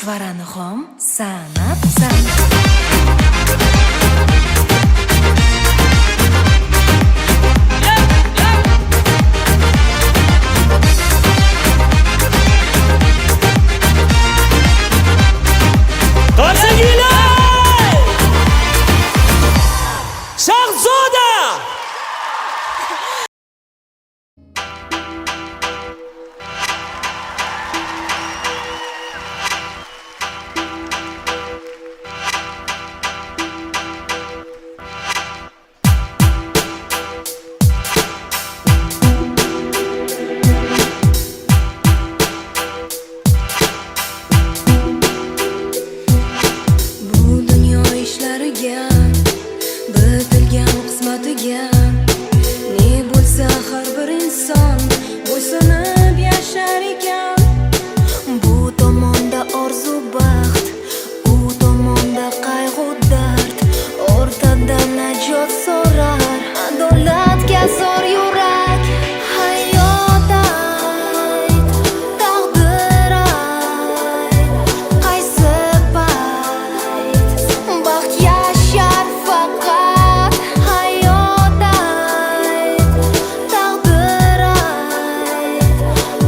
Chuchvarani xom sanab sanab Shahzoda! Bu dunyo ishlariga bitilgan qismatiga ne bo'lsa har bir inson bo'ysunib yashar ekan. Bu tomonda orzu baxt, u tomonda qayg'u dard, o'rtada najot so'rar adolatga zor yurak. Hayot ayt, taqdir ayt, qaysi payt baxt yashar faqat. Hayot ayt, taqdir ayt,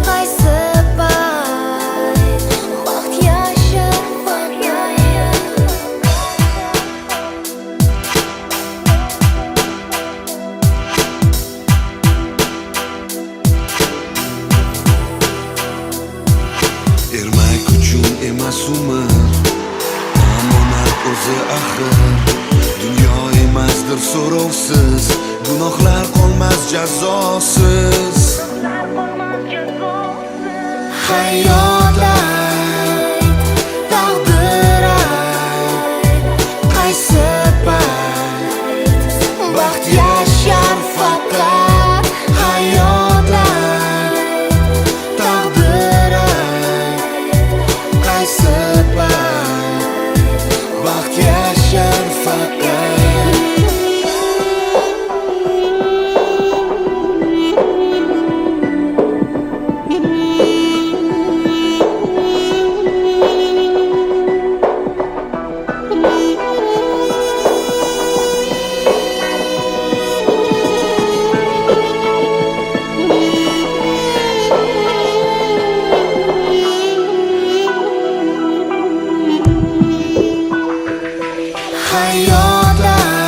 qaysi payt baxt yashar faqat. Ermak uchun emas umr, omonat o'zi axir. Dunyo emasdir so'rovsiz, gunohlar qolmas jazosiz. Hayot ayt, taqdir ayt, qaysi payt baxt yashar faqat. Hayot ayt, taqdir ayt, qaysi payt baxt yashar faqat. Hayot ayt,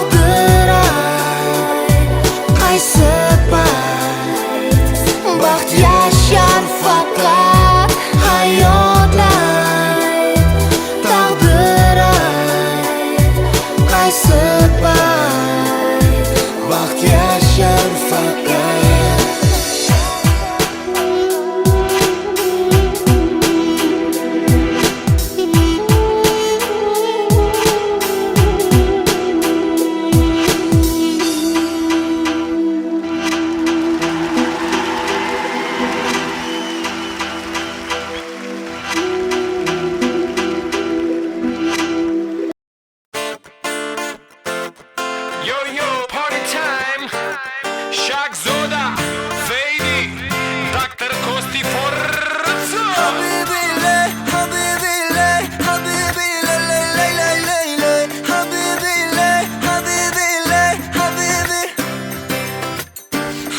taqdir ayt, qaysi payt baxt yashar faqat. Hayot ayt, taqdir ayt, qaysi payt baxt yashar faqat. Yo, yo, party time! Shahzoda, Fady, Dr. Kosti Forza! Habibi lay, habibi lay, habibi lay, lay, lay, lay, lay, lay. Habibi lay, habibi lay, habibi.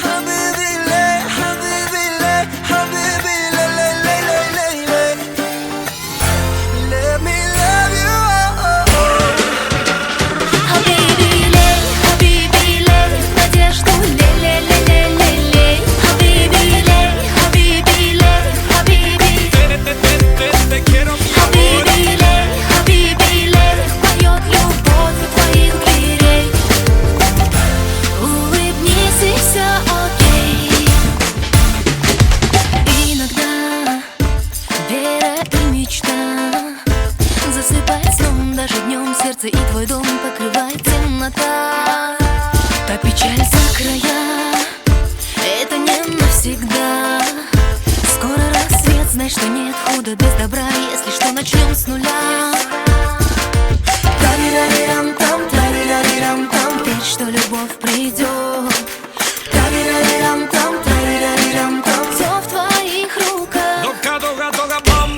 Habibi lay, habibi lay, habibi lay, lay, lay, lay, lay, lay. Let me love you, oh, oh, oh. Habibi lay, habibi lay, надежду лей-лей-лей-лей-лей. Habibi lay, habibi lay, habibi. Te quiero, mi amor. Habibi lay, поет любовь у твоих дверей. Улыбнись и все окей. Иногда вера и мечта засыпает сном, даже днем сердце и твой дом покрывает темнота. Та печаль за края, это не навсегда. Скоро рассвет, знай, что нет худа без добра. Если что, начнем с нуля. Тарирарирам-там, тарирарирам-там, верь, что любовь придет. Тарирарирам-там, тарирарирам-там, все в твоих руках. Долго, долго, долго, бам!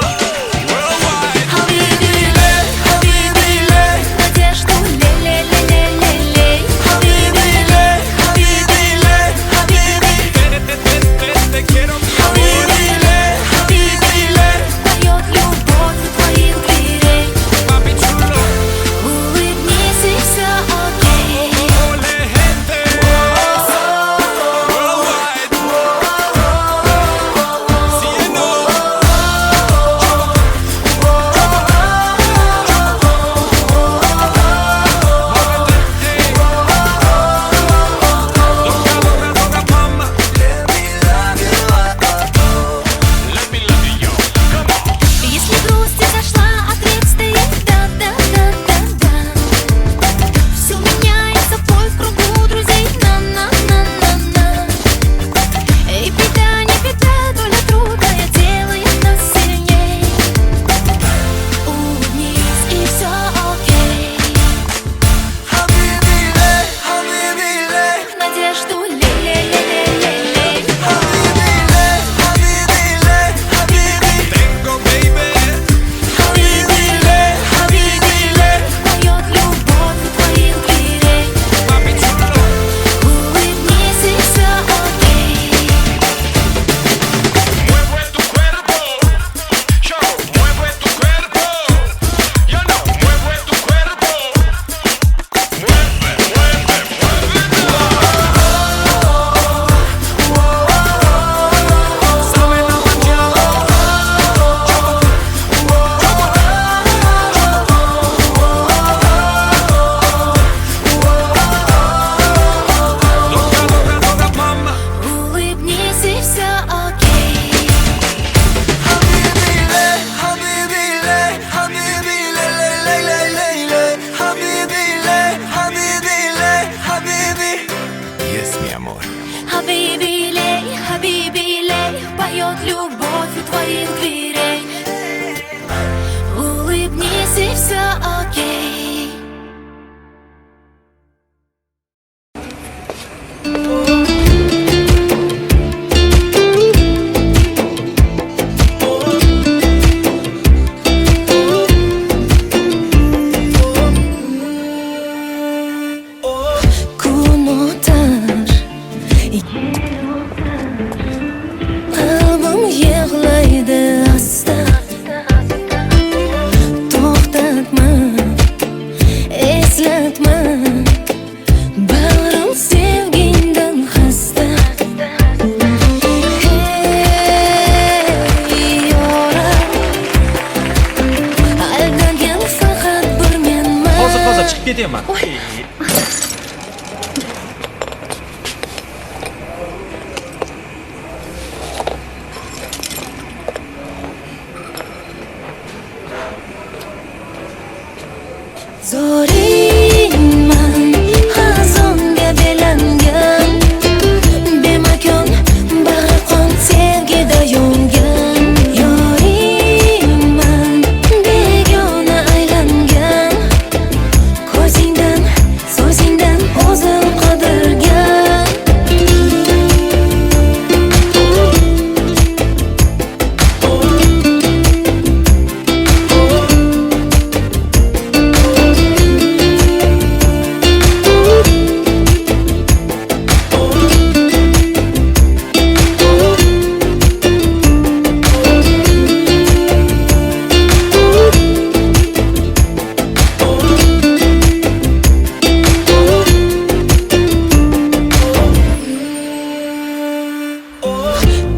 eslatma bag'rim sevgingdan xasta Hey yoram aldangan faqat bir menman Hozir chiqib ketaman. Zoringman xazonga belangan Bemakon bag'ri qon sevgida yongan Yoringman begona aylangan Ko'zingdan, so'zingdan o'zim qidirgan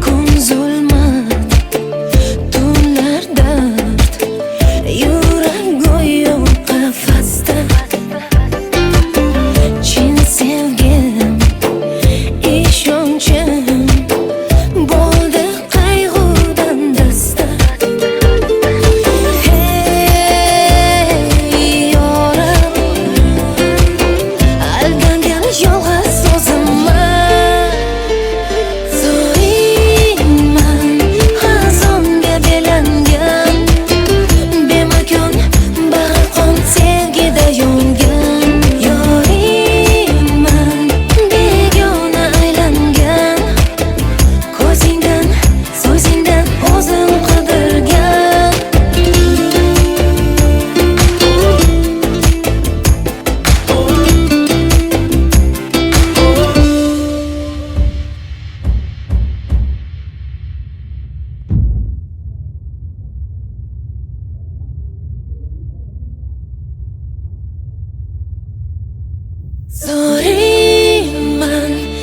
Kun zulmat, tunlar dard Yurak go'yo qafasda Chin sevgim, ishonchim Bo'ldi qayg'udan dasta Hey yoram aldangan yolg'iz o'zimman Zoringman xazonga belangan Bemakon bag'ri qon sevgida yongan Yoringman begona aylangan Ko'zingdan, so'zingdan o'zim qidirgan Zoringman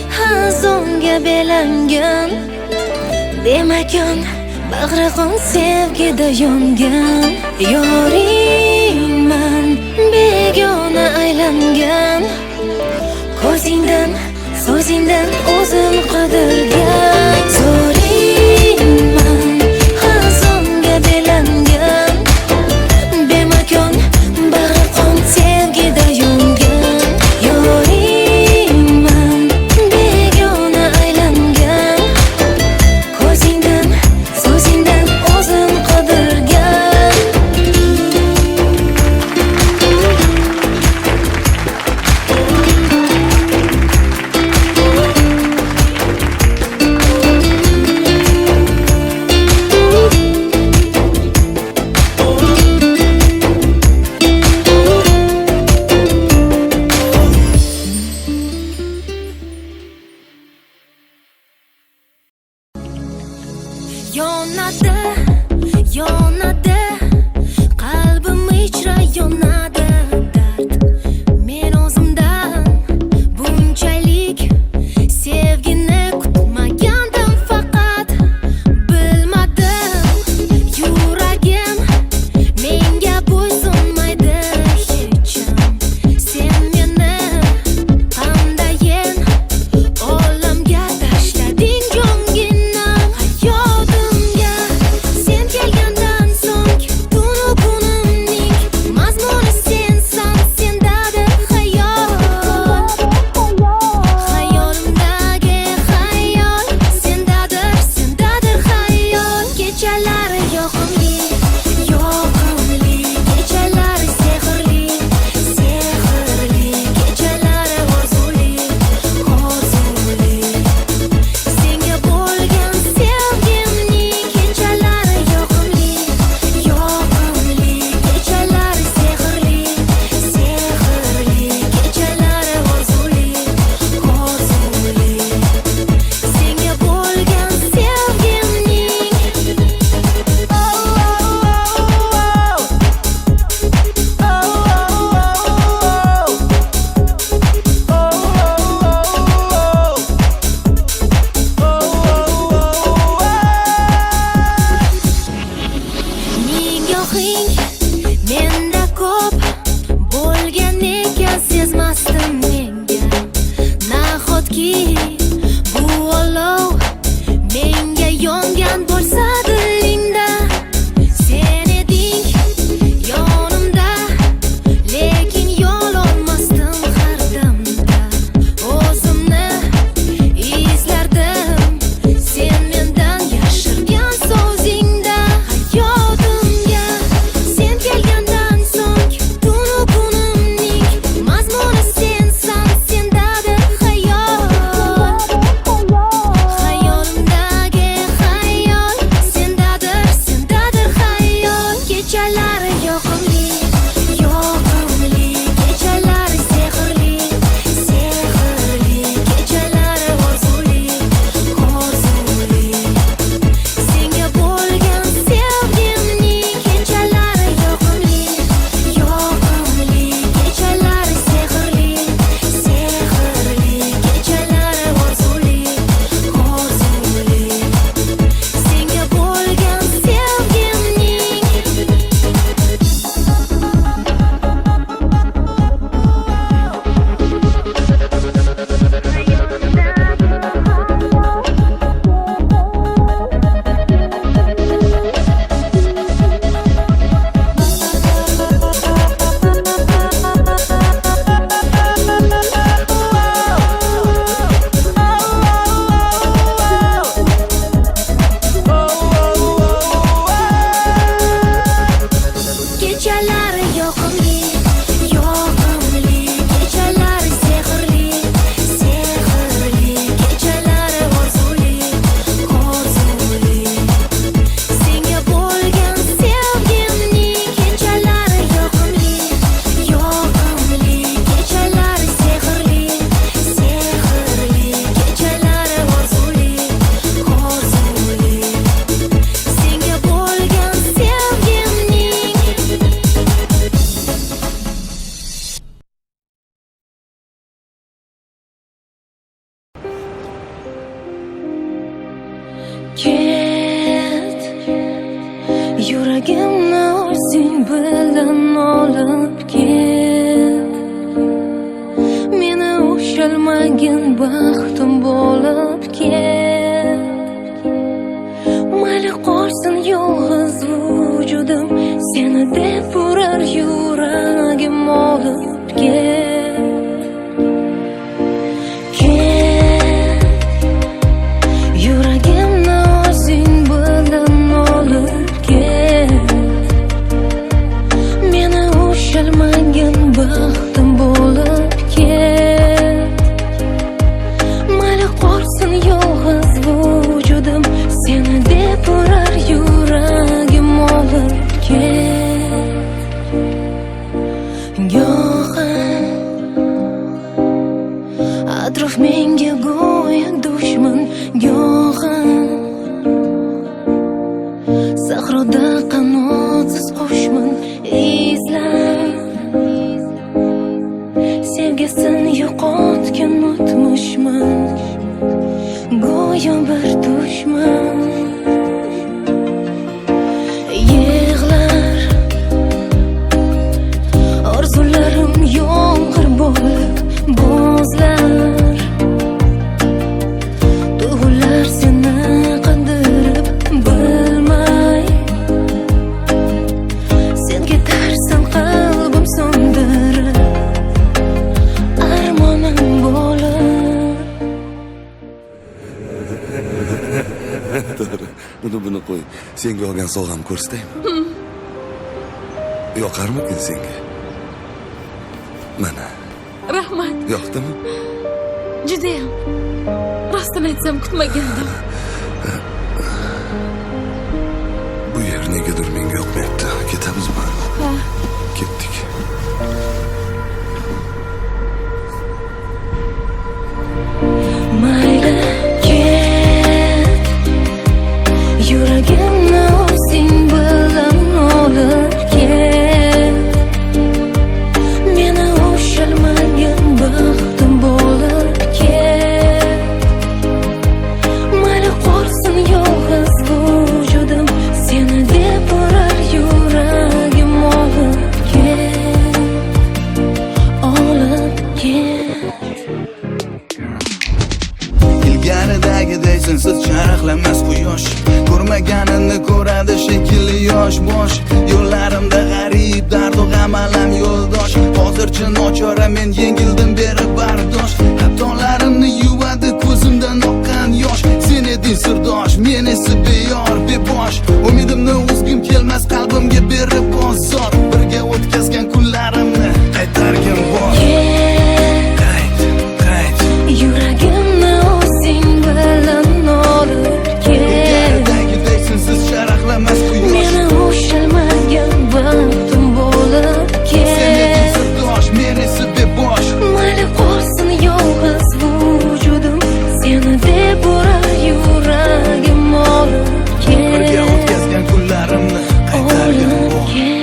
xazonga belangan Bemakon bag'ri qon sevgida yongan Yoringman begona aylangan Ko'zingdan, so'zingdan o'zim qidirgan Zoringman xazonga belangan Bemakon bag'ri qon sevgida yongan Yoringman begona aylangan Ko'zingdan, so'zingdan o'zim qidirgan Yuragimni o'zing bilan olib kel. Meni ushalmagin baxtim bo'lib kel. Mayli qolsin yolg'iz vujudim, seni deb urar yuragim olib kel. Kel, yuragimni o'zing bilan olib kel. Meni ushalmagin baxtim bo'lib kel. Mayli qolsin yolg'iz vujudim, seni deb urar yuragim olib kel. Go'yo atrof menga go'yo dushman, go'yo sahroda qanotsiz qushman. Izlab sevgisini yo'qotgan o'tmishman, go'yo bir dushman. Yig'lar orzularim yomg'ir bo'lib bo'zlar. Tuyg'ular seni qandirib bilmay, sen ketarsan qalbim so'ndirib, armonim bo'lib. To'g'ri, buni qo'y. Senga olgan sovg'amni ko'rsataymi? Yoqarmikin senga? Mana. Rahmat. Yoqdimi? Judayam. Rostini aytsam kutmagandim. Bu yer negadir menga yoqmayapti. Ketamizmi? Ha. Ketdik. Mayli ket, yuragimni o'zing bilan olib kel. Meni ushalmagin baxtim bo'lib kel. Mayli qolsin yolg'iz vujudim, seni deb urar yuragim olib kel. Olib kel. Ilgaridagiday sensiz charaqlamas quyosh, ko'rmaganini ko'radi shekilli yosh bosh. Yo'llarimda g'arib dardu g'am alam yo'ldosh. Hozircha nochora men yengildim berib bardosh. Xatolarimni yuvadi ko'zimdan oqqan yosh. Sen eding sirdosh, men esa beyor bebosh. Umidimni uzgim kelmas qalbimga berib bozor. Birga o'tkazgan kunlarimni qaytargin bor. Qayt. Yuragimni o'zing bilan olib kel. Ilgaridagiday sensiz charaqlamas quyosh. Meni ushalmagan baxtim bo'lib Sen eding kel. sirdosh, men esa bebosh. Mayli qolsin yolg'iz vujudim, seni deb urar yuragim olib Birga kel. o'tkazgan kunlarimni qaytargin Olib bor. kel.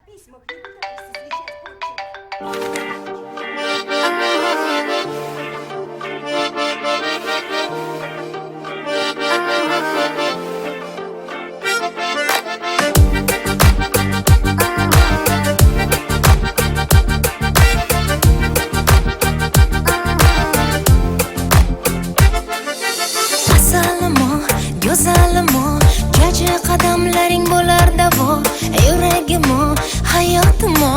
Письмах не пытаешься встречать отчим. Asalimo, go'zalimo, jaji qadamlaring bo'lar davo. Yuragimo, hayotimo.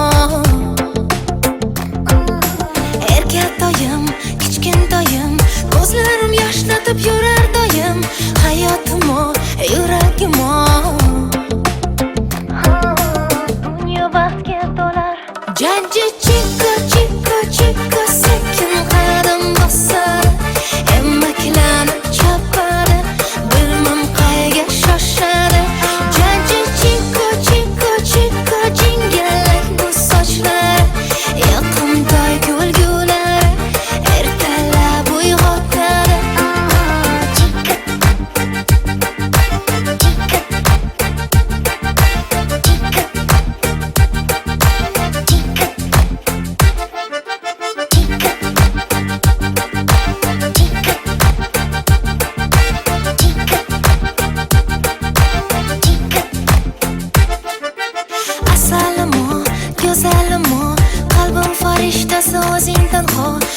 Erkatoyim, kichkintoyim, ko'zlarim yoshlatib yurar doim. Hayotimo, yuragimo. Dunyo baxtga to'lar. Jaji chika chika chika sekin qadam bosar. Emaklanib chopadi, bilmam qayga shoshadi. Jaji chika chika chika jingalak bu sochlar. Yoqimtoy kulgulari ertalab uyg'otadi. Chika chika chika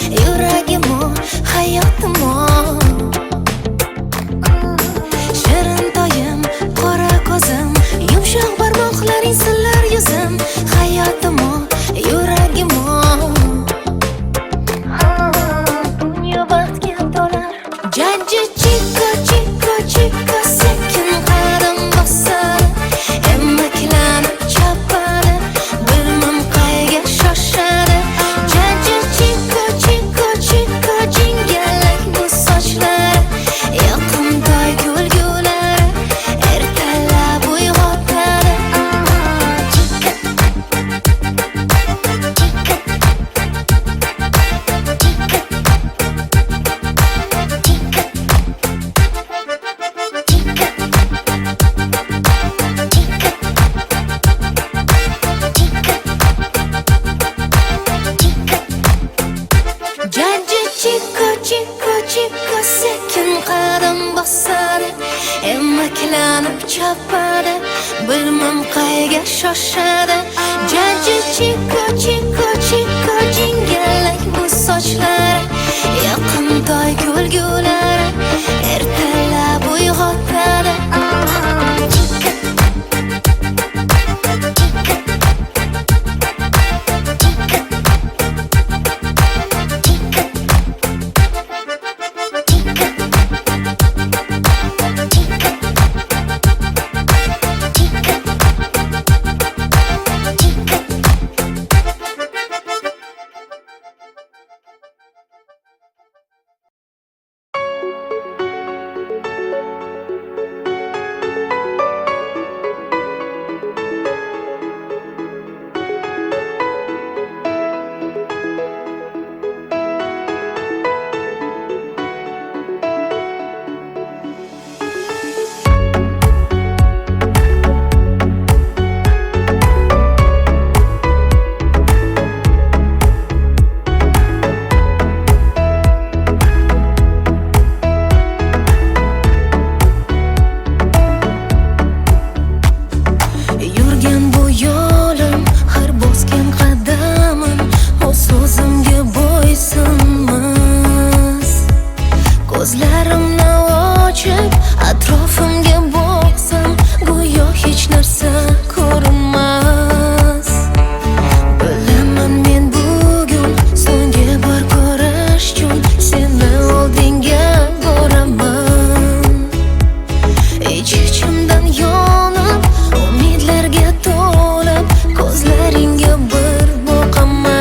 yuragim o, hayotim o. Shirin toyim, qora ko'zim, yumshoq barmoqlaring sillar yuzim, hayotim o, yuragim o. Dunyo baxtga to'lar. Jajji chiko chiko chiko sekin qadam bosadi, emaklanib chopadi, bilmam qayga shoshadi. Jajji chiko chiko chiko jingalak bu sochlari, yoqimtoy kulgulari, ertalab uyg'otadi. Jajji chiko chiko chiko sekin qadam bosadi, emaklanib chopadi, bilmam qayga shoshadi. Jajji chiko chiko chiko jingalak bu sochlari, yoqimtoy kulgulari, ertalab uyg'otadi. Yurgan bu yo'lim, har bosgan qadamim, o so'zimga bo'ysunmas. Ko'zlarimni ochib, atrofimga boqsam, go'yo hech narsa ko'rinmas. Bilaman men bugun so'nggi bor ko'rish uchun seni oldinga boraman. Ich-ichimdan yonib, umidlarga to'lib, ko'zlaringga bir boqaman.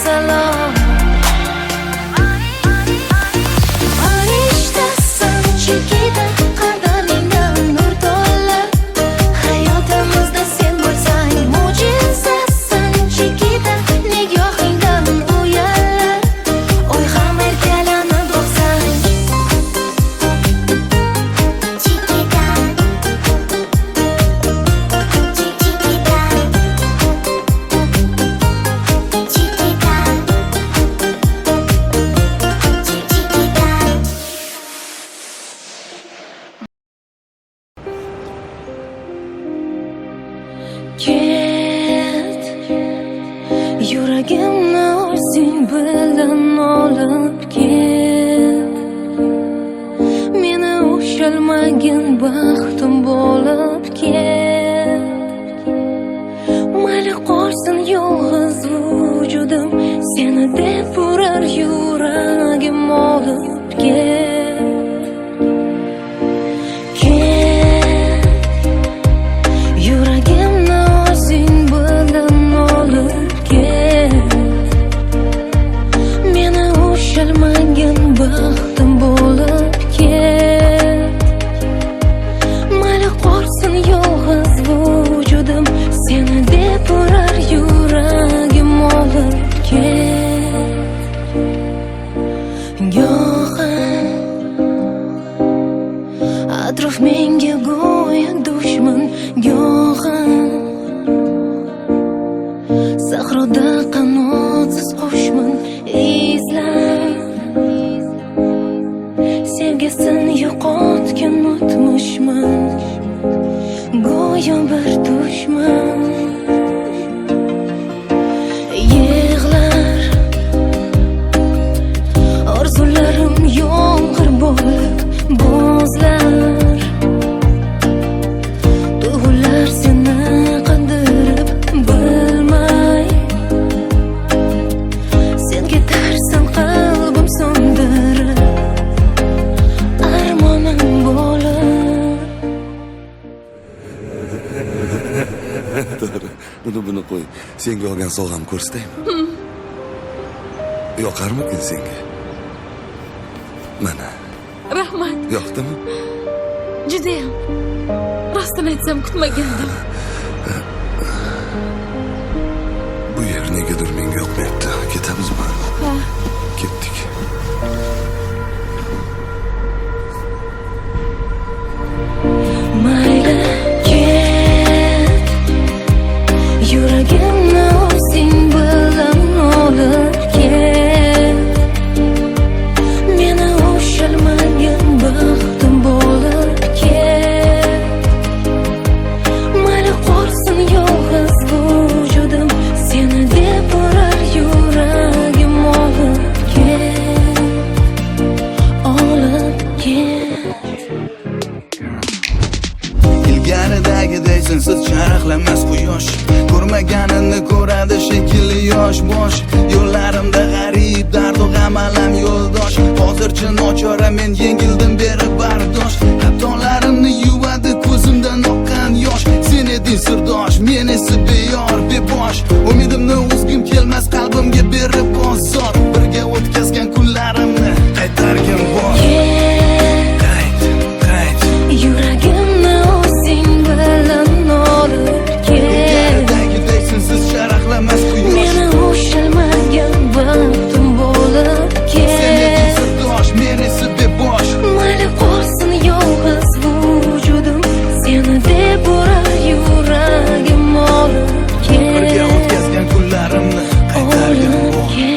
salom. Farishtasan chekida qadamingda nur to'lar. Hayotimizda sen bo'lsang mo'jizasan chekida nigohingdan uyallar. Oy ham erkalanib boqsang ket, yuragimni o'zing bilan olib ket. Meni ushalmagin baxtim bo'lib ket. Mayli qolsin yolg'iz vujudim, seni deb urar yuragim olib ket. Ket, yuragimni o'zing bilan olib ket. Meni ushalmagin baxtim bo'lib ket. Mayli qolsin yolg'iz vujudim, seni deb urar yuragim olib ket. Go'yo atrof menga go'yo dushman, go'yo sahroda qanotsiz qushman. Izlab sevgisini yo'qotgan o'tmishman, go'yo bir dushman. Yig'lar orzularim yomg'ir bo'lib bo'zlar. Tuyg'ular seni qandirib bilmay, sen ketarsan qalbim so'ndirib, armonim bo'lib. Buni qo'y. Senga olgan sovg'am ko'rsataymi? Yoqarmikin senga? Mana, Rahmat. yoqdimi? Judayam. Rostini aytsam kutmagandim. Bu yer negadir menga yoqmayapti. Ketamizmi? Ha. Ketdik. Mayli ket, yuragimni o'zing bilan olib ket. Meni ushalmagin baxtim bo'lib ket. Mayli qolsin yolg'iz vujudim, seni deb urar yuragim olib ket. Olib ket. Ilgaridagiday sensiz charaqlamas quyosh. Ko'rmaganini ko'radi shekilli yosh bosh. Yo'llarimda g'arib dardu g'am alam yo'ldosh. Hozircha nochora men yengildim beri bardosh. Xatolarimni yuvadi ko'zimdan oqqan yosh. Sen eding sirdosh, men esa beyor bebosh. Umidimni uzgim kelmas qalbimga berib bozor. Birga o'tkazgan kunlarimni qaytargin bor. Qayt. Yuragimni o'zing bilan olib ket. Ilgaridagiday sensiz charaqlamas quyosh. Meni ushalmagan baxtim bo'lib Sen eding ket. sirdosh, men esa bebosh. Mayli qolsin yolg'iz vujudim, seni deb urar yuragim olib Birga ket. o'tkazgan kunlarimni qaytargin Olib bor. ket.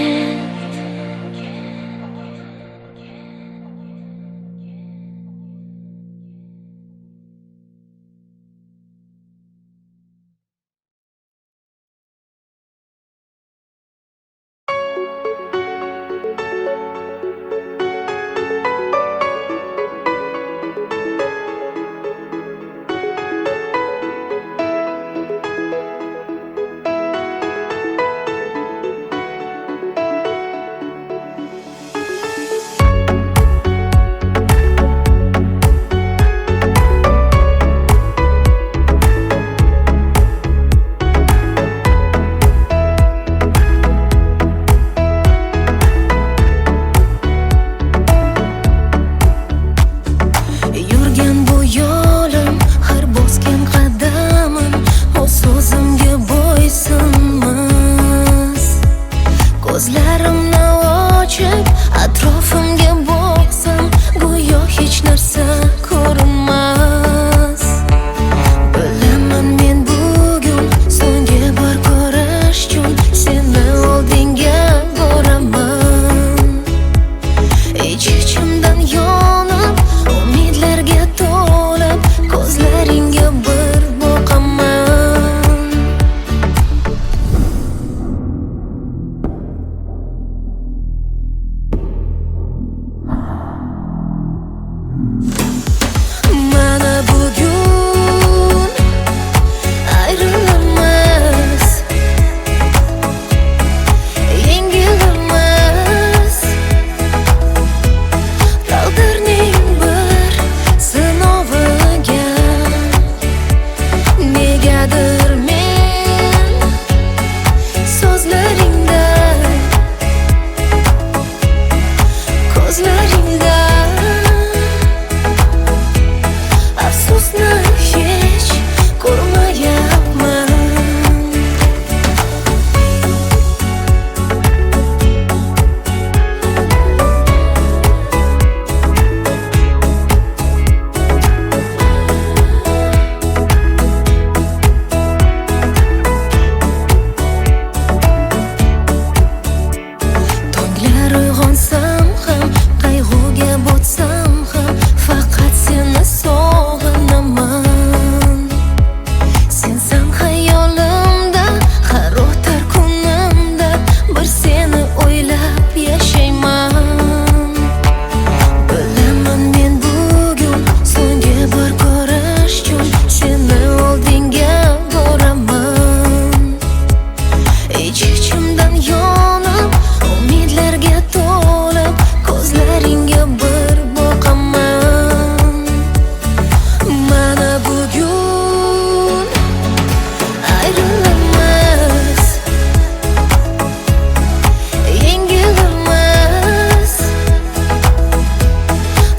Ko'zlarimni ochib atrofimga boqsam, go'yo hech narsa ko'rinmas. Bilaman men bugun so'nggi bor ko'rish uchun seni oldinga boraman. Ich-ichimdan yonib, umidlarga to'lib, ko'zlaringga bir boqaman. Mana bugun ayrilamiz, yengilamiz. Taqdirning bir sinoviga negadir men so'zlaringda, ko'zlaringda afsusni hech ko'rmayapman. Tonglar uyg'onsam ham, qayg'uga botsam ham, faqat seni sog'inaman. Sensan xayolimda, har o'tar kunimda bir seni o'ylab yashayman. Bilaman men bugun so'nggi bor ko'rish uchun seni oldinga boraman. Ich-ichimdan yonib, umidlarga to'lib, ko'zlaringga bir boqaman. Mana bugun ayrilamiz, yengilamiz.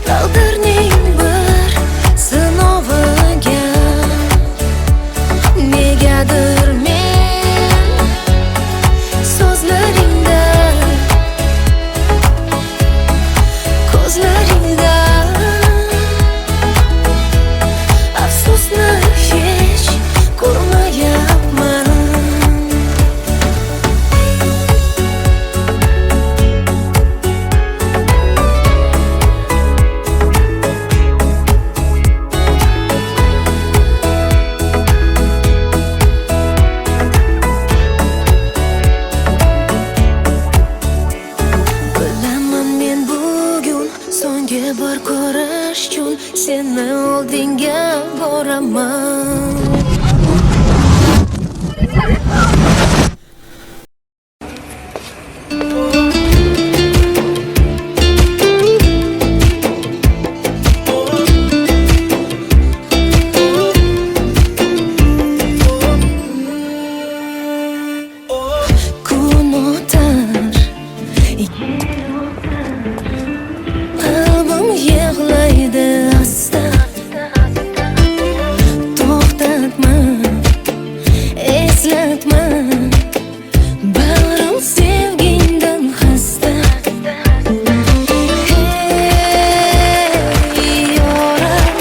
Taqdirning bir sinoviga negadir men so'zlaringda, ko'zlaringda afsusni hech ko'rmayapman. Bilaman men bugun so'nggi bor ko'rish uchun seni oldinga boraman. Kun o'tar, qalbim yig'laydi asta. To'xtatma, eslatma, bag'rim sevgingdan xasta. Hey yoram,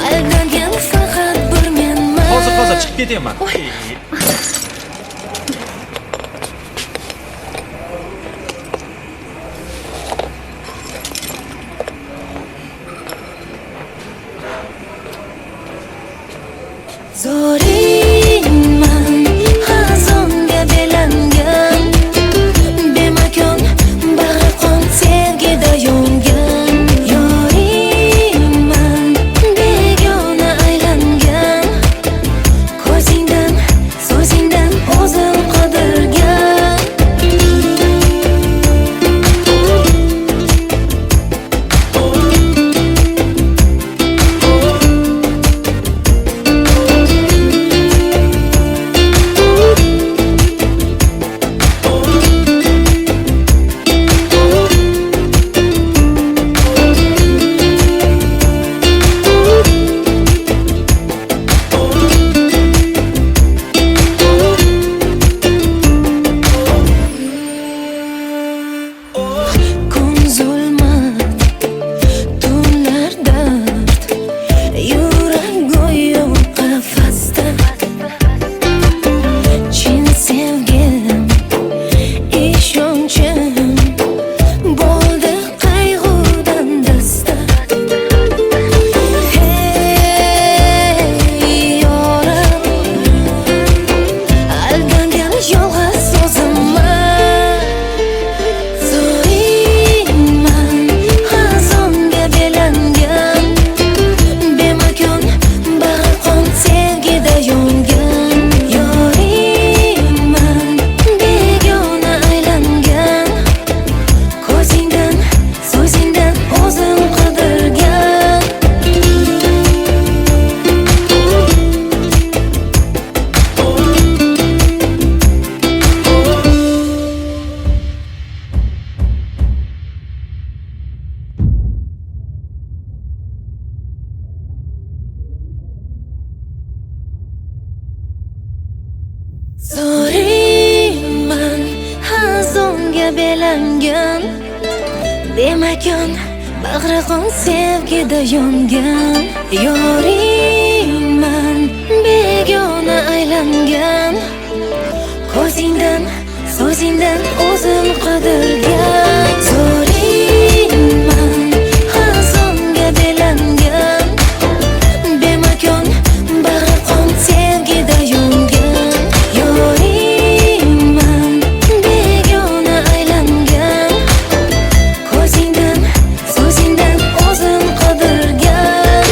aldangan faqat bir menman. Hozir chiqib ketaman. Zoringman, xazonga belangan, bemakon bag'ri qon sevgida yongan. Yoringman, begona aylangan, ko'zingdan aylangan Bemakon bag'ri qon sevgida yongan Yoringman begona aylangan Ko'zingdan, so'zingdan o'zim qidirgan Zo'ringman xazonga belangan Bemakon bag'ri qon sevgida yongan Yoringman begona aylangan Ko'zingdan, so'zingdan o'zim qidirgan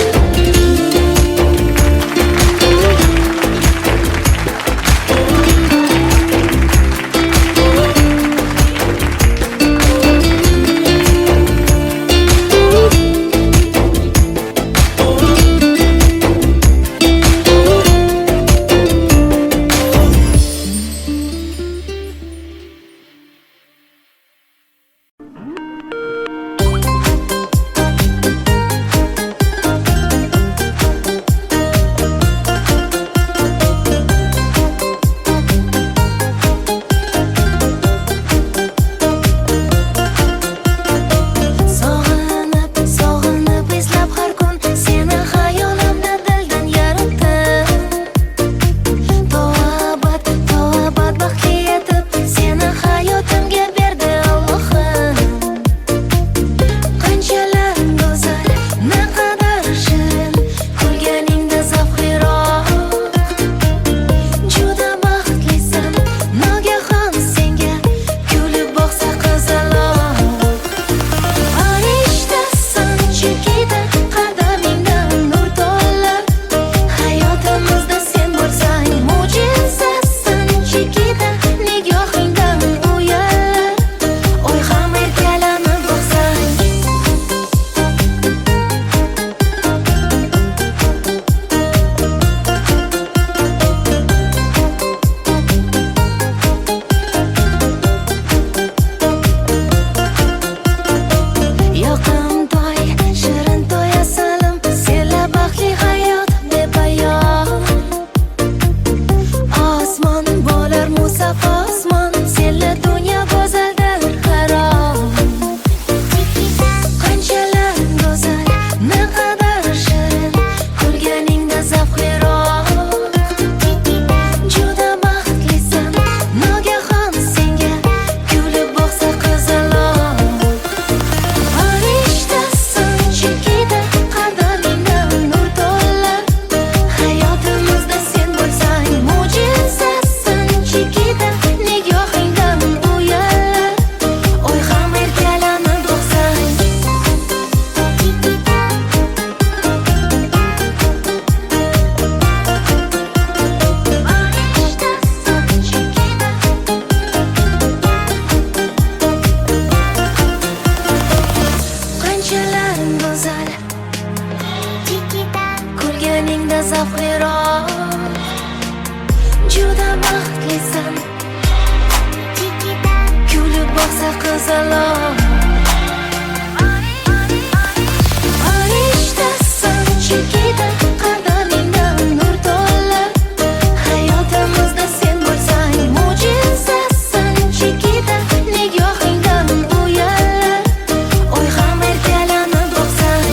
Sog'inib eslab har kun seni xayolimda dildan yaratib To'abat baxtga yetib seni hayotimga berdi Allohim Qanchalar go'zal, naqadar shirin ko'rganingda zavqliroq Juda baxtlisan, nogahon senga kulib boqsa qizaloq Farishtasan chekida qadamingdan nur to'lib Hayotimizda sen bo'lsang mo'jizasan chekida nigohingdan uyalib Oy ham erkalanib boqsang Yoqimtoy, shirin to'y asalim Senla baxtli hayot bepoyon Osmon bo'lar musaffo osmon Senla dunyo go'zaldir harom Qanchalar go'zal, naqadar shirin ko'rganingda zavqliroq Juda baxtlisan, nogahon senga kulib boqsa qizaloq Farishtasan chekida qadamingdan nur to'lib Hayotimizda sen bo'lsang mo'jizasan chekida nigohingdan uyalib Oy ham erkalanib boqsang Farishtasan chekida Qanchalar go'zal ko'rganingda zavqliroq Juda baxtlisan kulib boqsa qizaloq Farishtasan chekida qadamingdan nur to'lib Hayotimizda sen bo'lsang mo'jizasan chekida nigohingdan uyalib Oy ham erkalanib boqsang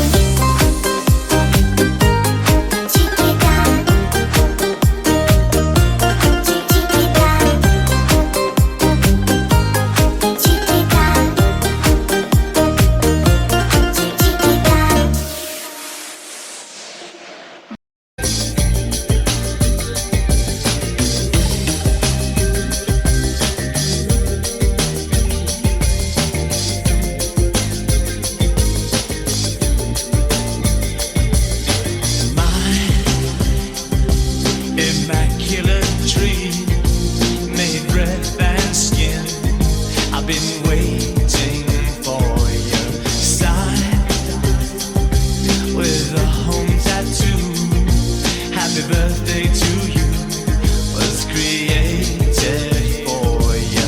Immaculate dream, made breath and skin. I've been waiting for your sign with a home tattoo. Happy birthday to you was created for you.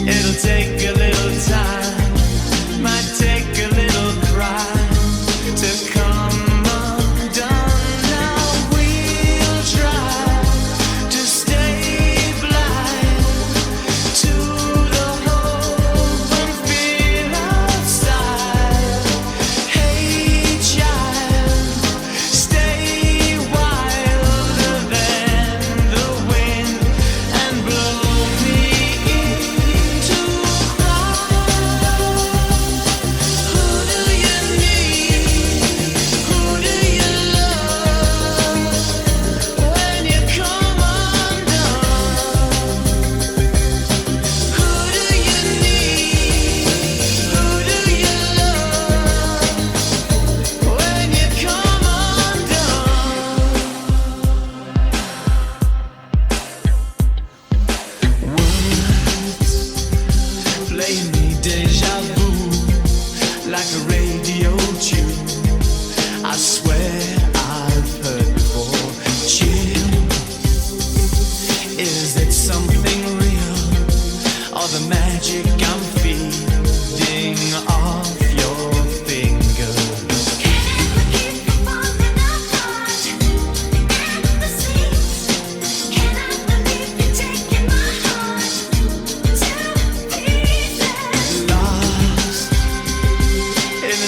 It'll take a little time, might take play me deja vu like a radio tune. I swear I've heard before. Chill. Is it something real or the magic I'm feeding off your fingers? Lost in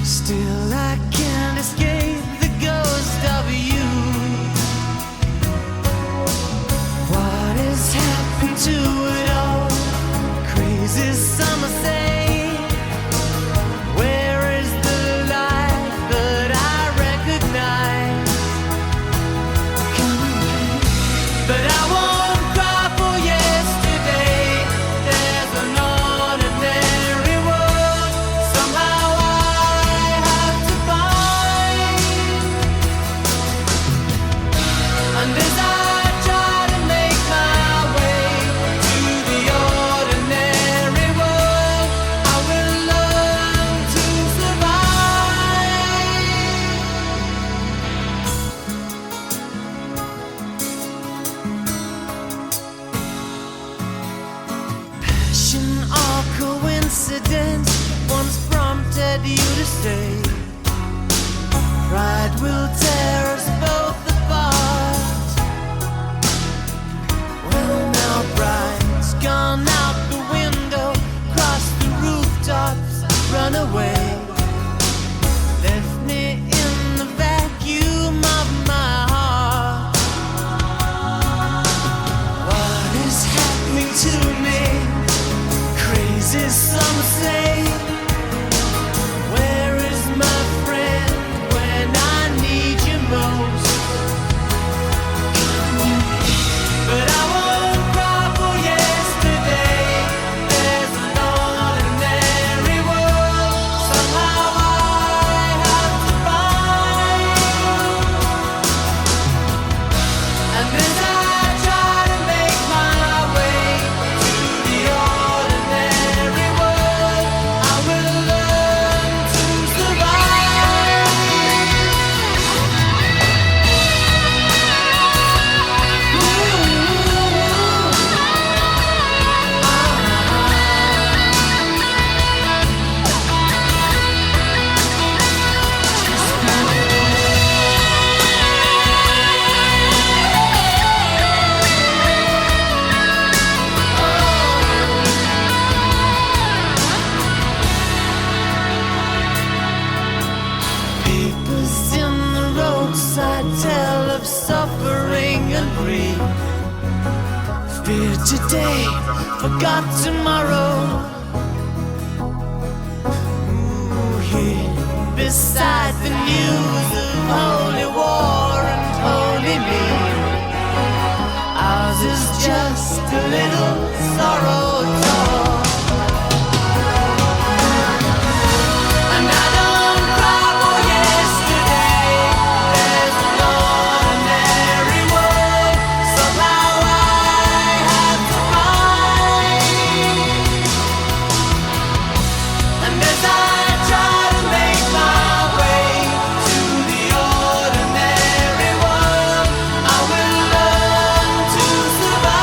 Still I can't escape the ghost of you. What has happened to it all? Crazy summer say, where is the life that I recognize? But I won't cry for yesterday. There's an ordinary world somehow I have to find. And as I try to make my way to the ordinary world, I will learn to survive. Passion or coincidence once prompted you to say, pride will tear us both apart. Well, now pride's gone out the window, crossed the rooftops, run away, left me in the vacuum of my heart. What is happening to me? Crazy some say. Where is my friend when I need you most? But I won't cry for yesterday. There's an ordinary world somehow I have to find. And as I try to make my way to the ordinary world, I will learn to survive. Papers in the roadside tell of suffering and grief. Fear today, forgot tomorrow. Ooh, here beside the news of holy war and holy me, ours is just a little sorrow talk. And I don't cry for yesterday. There's an ordinary world somehow I have to find. And as I try to make my way to the ordinary world, I will learn to survive.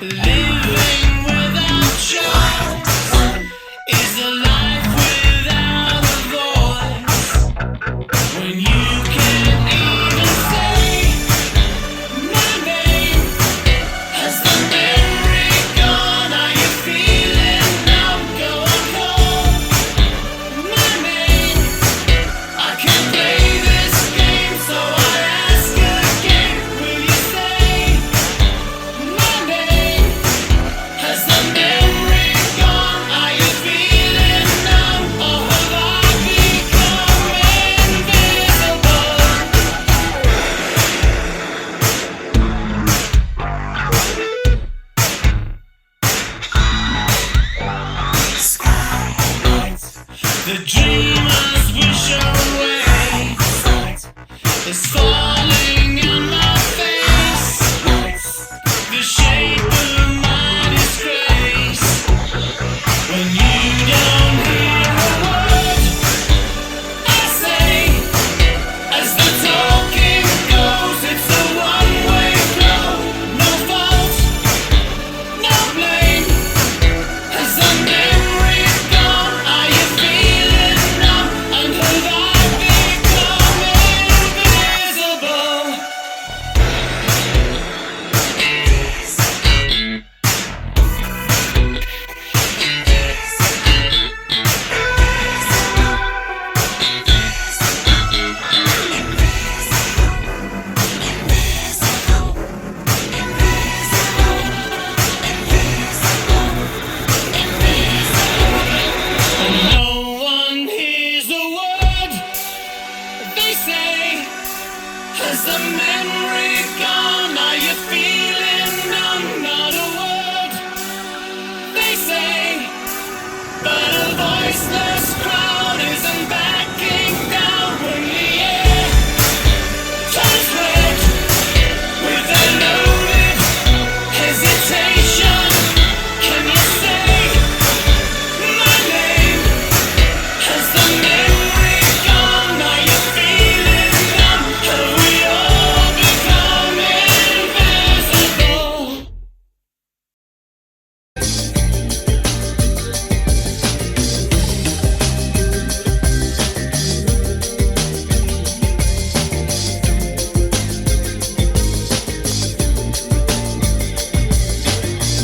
Living without choice is a life without a voice. When you can't even say my name, has the memory gone? Are you feeling numb? Go on, call my name. I can't play this game, so I ask again. Will you say my name? Has the memory gone? Are you feeling numb? Or have I become invisible? The dreamers wish away is falling in my face. The shape of my disgrace. When you don't hear a word I say, as the talking goes, it's a one-way flow. No fault, no blame. Has the memory gone? Are you feeling numb? And have I become invisible? No one hears a word they say. Has the memory gone? Are you feeling numb? Not a word they say, but a voiceless crowd isn't backing down when the air turns red with a loaded hesitation. Can you say my name? Has the memory gone? Are you feeling numb? Have we all become invisible?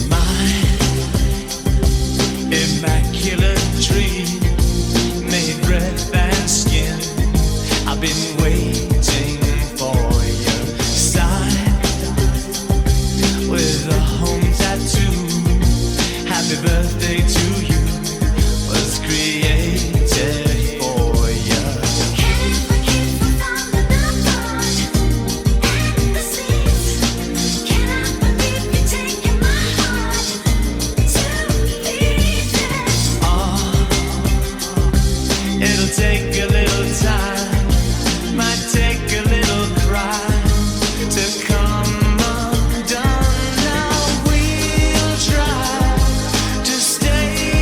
My immaculate dream made breath and skin. I've been waiting for your sign with a home tattoo. Happy birthday to you was created for you. It'll take a little time, might take a little cry to come undone. Now we'll try to stay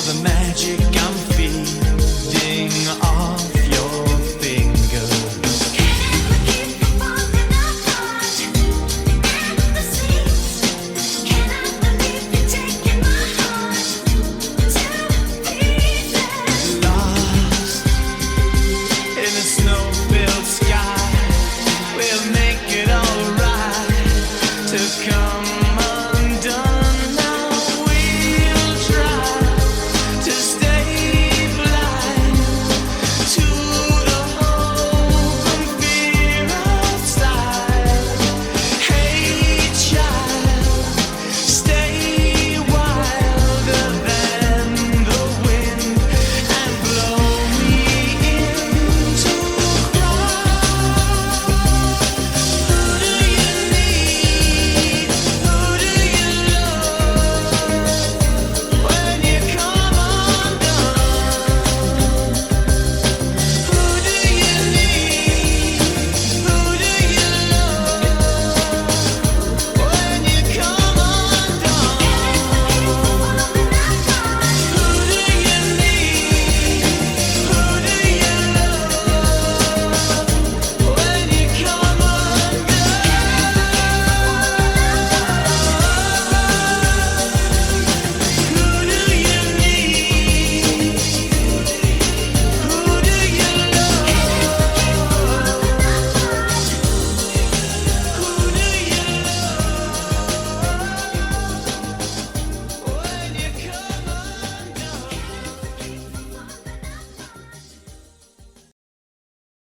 the magic I'm feeding off